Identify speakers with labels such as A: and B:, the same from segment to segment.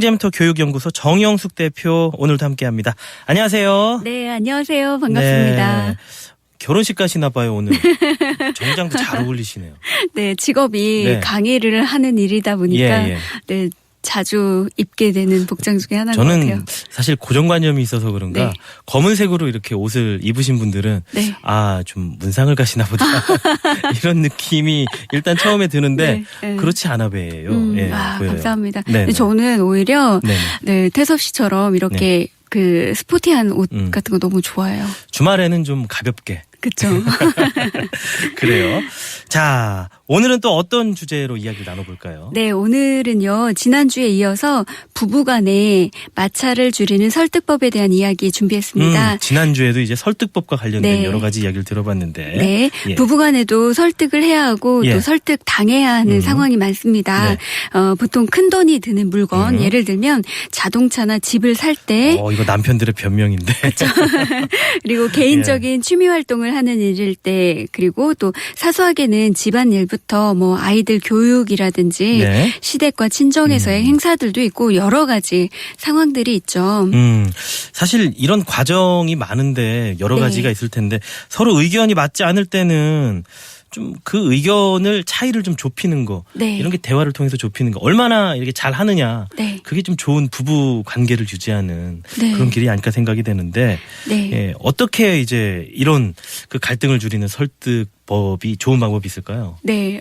A: 잼터 교육연구소 정영숙 대표 오늘도 함께합니다. 안녕하세요.
B: 네, 안녕하세요. 반갑습니다.
A: 네. 결혼식 가시나 봐요, 오늘. 정장도 잘 어울리시네요.
B: 네, 직업이
A: 네.
B: 강의를 하는 일이다 보니까
A: 예.
B: 네, 자주 입게 되는 복장 중에 하나인 것 같아요.
A: 저는 사실 고정관념이 있어서 그런가
B: 네.
A: 검은색으로 이렇게 옷을 입으신 분들은
B: 네.
A: 좀 문상을 가시나 보다 이런 느낌이 일단 처음에 드는데
B: 네.
A: 그렇지 않아 보여요. 예, 보여요.
B: 감사합니다.
A: 네네.
B: 근데 저는 오히려
A: 네네.
B: 네, 태섭 씨처럼 이렇게 그 스포티한 옷 같은 거 너무 좋아해요.
A: 주말에는 좀 가볍게.
B: 그렇죠.
A: 그래요. 자, 오늘은 또 어떤 주제로 이야기를 나눠볼까요?
B: 네, 오늘은요. 지난주에 이어서 부부간에 마찰을 줄이는 설득법에 대한 이야기 준비했습니다.
A: 지난주에도 이제 설득법과 관련된
B: 네.
A: 여러 가지 이야기를 들어봤는데.
B: 네,
A: 예.
B: 부부간에도 설득을 해야 하고
A: 예.
B: 또 설득 당해야 하는 상황이 많습니다.
A: 네.
B: 보통 큰 돈이 드는 물건, 예를 들면 자동차나 집을 살 때,
A: 이거 남편들의 변명인데.
B: 그리고 개인적인 취미 활동을 하는 일일 때, 그리고 또 사소하게는 집안일부터 뭐 아이들 교육이라든지
A: 네.
B: 시댁과 친정에서의 행사들도 있고 여러 가지 상황들이 있죠.
A: 사실 이런 과정이 많은데 여러
B: 네.
A: 가지가 있을 텐데 서로 의견이 맞지 않을 때는 좀 그 의견을 차이를 좀 좁히는 거
B: 네.
A: 이런 게 대화를 통해서 좁히는 거 얼마나 이렇게 잘 하느냐
B: 네.
A: 그게 좀 좋은 부부 관계를 유지하는
B: 네.
A: 그런 길이 아닐까 생각이 되는데
B: 네.
A: 예, 어떻게 이제 이런 그 갈등을 줄이는 설득법이 좋은 방법이 있을까요?
B: 네.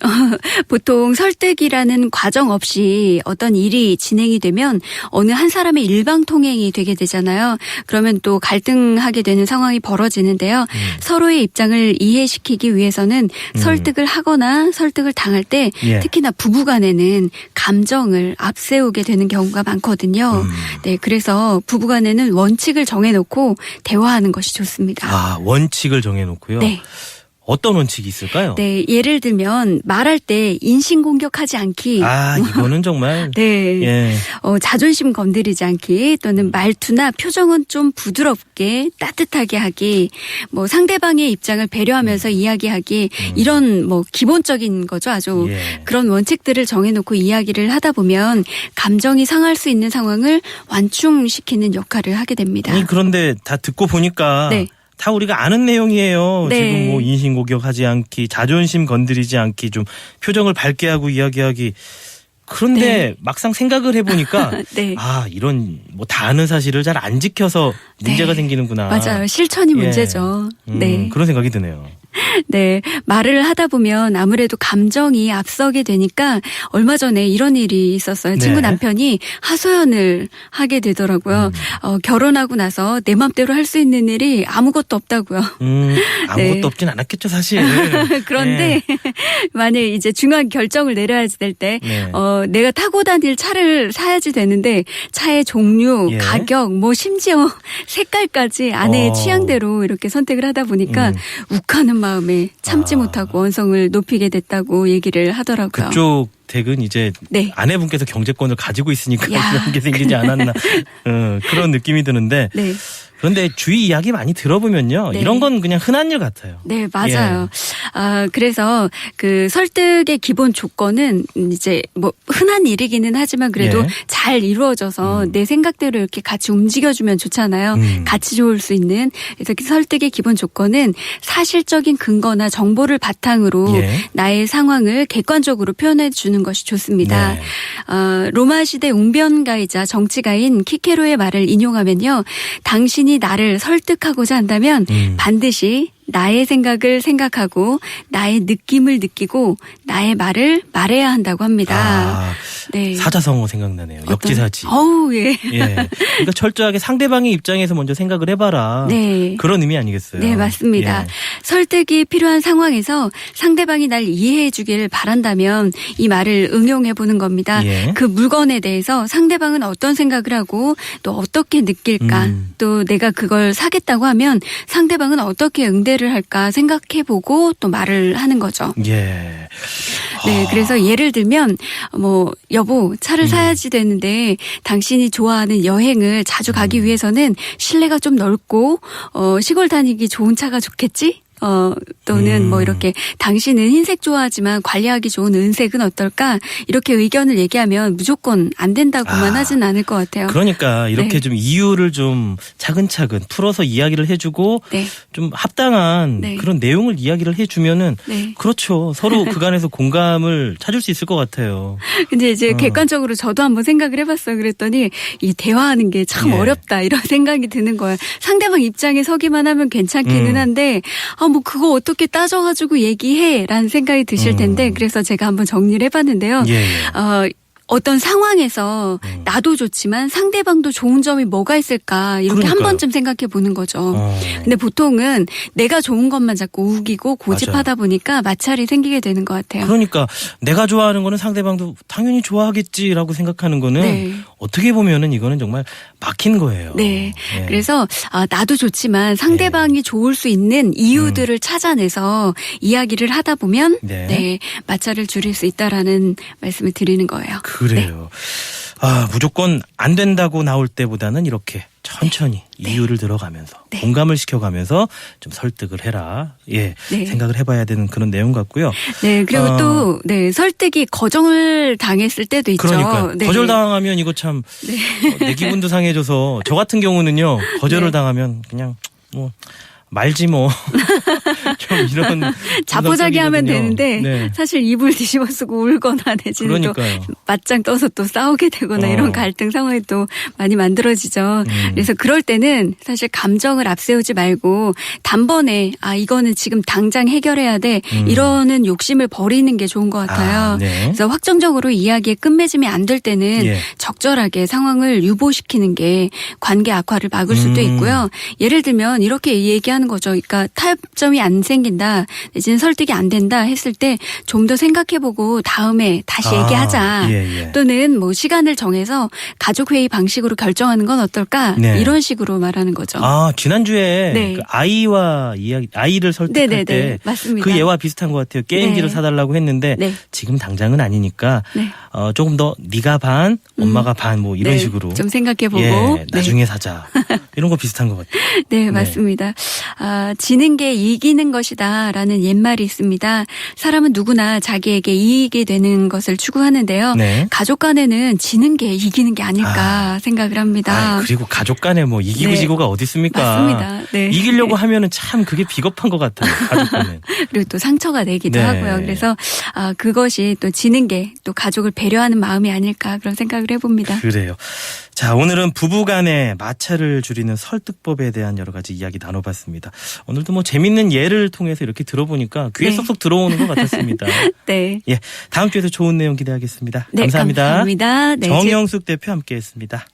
B: 보통 설득이라는 과정 없이 어떤 일이 진행이 되면 어느 한 사람의 일방통행이 되게 되잖아요. 그러면 또 갈등하게 되는 상황이 벌어지는데요. 서로의 입장을 이해시키기 위해서는 설득을 하거나 설득을 당할 때
A: 예.
B: 특히나 부부간에는 감정을 앞세우게 되는 경우가 많거든요. 네. 그래서 부부간에는 원칙을 정해놓고 대화하는 것이 좋습니다.
A: 원칙을 정해놓고요.
B: 네.
A: 어떤 원칙이 있을까요?
B: 네, 예를 들면 말할 때 인신공격하지 않기.
A: 이거는 정말
B: 네.
A: 예.
B: 자존심 건드리지 않기 또는 말투나 표정은 좀 부드럽게 따뜻하게 하기, 뭐 상대방의 입장을 배려하면서 이야기하기 이런 뭐 기본적인 거죠. 아주
A: 예.
B: 그런 원칙들을 정해놓고 이야기를 하다 보면 감정이 상할 수 있는 상황을 완충시키는 역할을 하게 됩니다.
A: 그런데 다 듣고 보니까
B: 네.
A: 다 우리가 아는 내용이에요.
B: 네.
A: 지금 뭐 인신공격하지 않기, 자존심 건드리지 않기, 좀 표정을 밝게 하고 이야기하기. 그런데
B: 네.
A: 막상 생각을 해보니까
B: 네.
A: 이런 뭐 다 아는 사실을 잘 안 지켜서 문제가
B: 네.
A: 생기는구나.
B: 맞아요. 실천이
A: 예.
B: 문제죠. 네.
A: 그런 생각이 드네요.
B: 네. 말을 하다 보면 아무래도 감정이 앞서게 되니까 얼마 전에 이런 일이 있었어요. 친구
A: 네.
B: 남편이 하소연을 하게 되더라고요. 결혼하고 나서 내 맘대로 할 수 있는 일이 아무것도 없다고요.
A: 아무것도
B: 네.
A: 없진 않았겠죠, 사실.
B: 그런데 만약에 이제 중요한 결정을 내려야지 될 때,
A: 네.
B: 내가 타고 다닐 차를 사야지 되는데 차의 종류,
A: 예.
B: 가격, 뭐 심지어 색깔까지 아내의 취향대로 이렇게 선택을 하다 보니까 욱하는 마음에 참지 못하고 언성을 높이게 됐다고 얘기를 하더라고요.
A: 그쪽 댁은 이제
B: 네.
A: 아내분께서 경제권을 가지고 있으니까
B: 야.
A: 그런 게 생기지 않았나 그런 느낌이 드는데
B: 네.
A: 그런데 주위 이야기 많이 들어보면요.
B: 네.
A: 이런 건 그냥 흔한 일 같아요.
B: 네, 맞아요. 그래서 그 설득의 기본 조건은 이제 뭐 흔한 일이기는 하지만 그래도
A: 예.
B: 잘 이루어져서 내 생각대로 이렇게 같이 움직여주면 좋잖아요. 같이 좋을 수 있는. 그래서 그 설득의 기본 조건은 사실적인 근거나 정보를 바탕으로
A: 예.
B: 나의 상황을 객관적으로 표현해 주는 것이 좋습니다.
A: 네.
B: 로마 시대 웅변가이자 정치가인 키케로의 말을 인용하면요. 당신이 나를 설득하고자 한다면 반드시 나의 생각을 생각하고 나의 느낌을 느끼고 나의 말을 말해야 한다고 합니다. 네.
A: 사자성어 생각나네요. 역지사지.
B: 예.
A: 예. 그러니까 철저하게 상대방의 입장에서 먼저 생각을 해봐라.
B: 네.
A: 그런 의미 아니겠어요?
B: 네, 맞습니다.
A: 예.
B: 설득이 필요한 상황에서 상대방이 날 이해해 주길 바란다면 이 말을 응용해 보는 겁니다.
A: 예.
B: 그 물건에 대해서 상대방은 어떤 생각을 하고 또 어떻게 느낄까 또 내가 그걸 사겠다고 하면 상대방은 어떻게 응대를 할까 생각해 보고 또 말을 하는 거죠.
A: 예.
B: 네, 그래서 예를 들면 뭐 여보 차를 사야지 되는데 당신이 좋아하는 여행을 자주 가기 위해서는 실내가 좀 넓고 시골 다니기 좋은 차가 좋겠지? 또는 뭐 이렇게 당신은 흰색 좋아하지만 관리하기 좋은 은색은 어떨까? 이렇게 의견을 얘기하면 무조건 안 된다고만 하진 않을 것 같아요.
A: 그러니까 이렇게
B: 네.
A: 좀 이유를 좀 차근차근 풀어서 이야기를 해주고
B: 네.
A: 좀 합당한
B: 네.
A: 그런 내용을 이야기를 해주면은
B: 네.
A: 그렇죠. 서로 그간에서 공감을 찾을 수 있을 것 같아요.
B: 근데 이제 객관적으로 저도 한번 생각을 해봤어요. 그랬더니 이 대화하는 게 참
A: 예.
B: 어렵다 이런 생각이 드는 거예요. 상대방 입장에 서기만 하면 괜찮기는 한데 뭐 그거 어떻게 따져가지고 얘기해라는 생각이 드실 텐데 그래서 제가 한번 정리를 해봤는데요.
A: 예.
B: 어떤 상황에서 나도 좋지만 상대방도 좋은 점이 뭐가 있을까 이렇게
A: 그러니까요.
B: 한 번쯤 생각해 보는 거죠.
A: 어.
B: 근데 보통은 내가 좋은 것만 자꾸 우기고 고집하다 보니까 마찰이 생기게 되는 것 같아요.
A: 그러니까 내가 좋아하는 거는 상대방도 당연히 좋아하겠지라고 생각하는 거는
B: 네.
A: 어떻게 보면은 이거는 정말 막힌 거예요.
B: 네.
A: 예.
B: 그래서 나도 좋지만 상대방이 좋을 수 있는 이유들을 찾아내서 이야기를 하다 보면
A: 네.
B: 네, 마찰을 줄일 수 있다라는 말씀을 드리는 거예요.
A: 그래요. 무조건 안 된다고 나올 때보다는 이렇게 천천히 이유를 들어가면서
B: 네.
A: 공감을 시켜가면서 좀 설득을 해라. 예,
B: 네.
A: 생각을 해봐야 되는 그런 내용 같고요.
B: 네. 그리고 또 네, 설득이 거절을 당했을 때도 있죠.
A: 그러니까
B: 네.
A: 거절당하면 이거 참 내 기분도 상해져서 저 같은 경우는요 거절을
B: 네.
A: 당하면 그냥 뭐 말지 뭐 좀 이런
B: 자포자기하면
A: 감성적이거든요.
B: 되는데
A: 네.
B: 사실 이불 뒤집어 쓰고 울거나 내지는 또
A: 그러니까요.
B: 맞짱 떠서 또 싸우게 되거나 이런 갈등 상황이 또 많이 만들어지죠. 그래서 그럴 때는 사실 감정을 앞세우지 말고 단번에 이거는 지금 당장 해결해야 돼 이러는 욕심을 버리는 게 좋은 것 같아요.
A: 네.
B: 그래서 확정적으로 이야기에 끝맺음이 안 될 때는
A: 예.
B: 적절하게 상황을 유보시키는 게 관계 악화를 막을 수도 있고요. 예를 들면 이렇게 얘기하는 거죠. 그러니까 타협점이 안 생긴다, 내지는 설득이 안 된다 했을 때 좀 더 생각해보고 다음에 다시 얘기하자.
A: 예.
B: 또는 뭐 시간을 정해서 가족회의 방식으로 결정하는 건 어떨까?
A: 네.
B: 이런 식으로 말하는 거죠.
A: 지난주에
B: 네.
A: 그 아이와 아이를 설득할
B: 네네네.
A: 때
B: 맞습니다.
A: 그 예와 비슷한 것 같아요. 게임기를
B: 네.
A: 사달라고 했는데
B: 네.
A: 지금 당장은 아니니까
B: 네.
A: 조금 더 네가 반, 엄마가 반 뭐 이런
B: 네.
A: 식으로
B: 좀 생각해보고.
A: 예, 나중에 사자 이런 거 비슷한 것 같아요.
B: 네, 맞습니다. 지는 게 이기는 것이다라는 옛말이 있습니다. 사람은 누구나 자기에게 이익이 되는 것을 추구하는데요.
A: 네.
B: 가족 간에는 지는 게 이기는 게 아닐까 생각을 합니다.
A: 그리고 가족 간에 뭐 이기고
B: 네.
A: 지고가 어디 있습니까?
B: 맞습니다. 네.
A: 이기려고 하면은 참 그게 비겁한 것 같아요. 가족 간에.
B: 그리고 또 상처가 되기도
A: 네.
B: 하고요. 그래서 그것이 또 지는 게 또 가족을 배려하는 마음이 아닐까 그런 생각을 해봅니다.
A: 그래요. 자, 오늘은 부부간의 마찰을 줄이는 설득법에 대한 여러 가지 이야기 나눠봤습니다. 오늘도 뭐 재밌는 예를 통해서 이렇게 들어보니까 귀에
B: 네.
A: 쏙쏙 들어오는 것 같았습니다.
B: 네.
A: 예, 다음 주에도 좋은 내용 기대하겠습니다.
B: 네,
A: 감사합니다.
B: 감사합니다. 네,
A: 정영숙 대표 함께했습니다.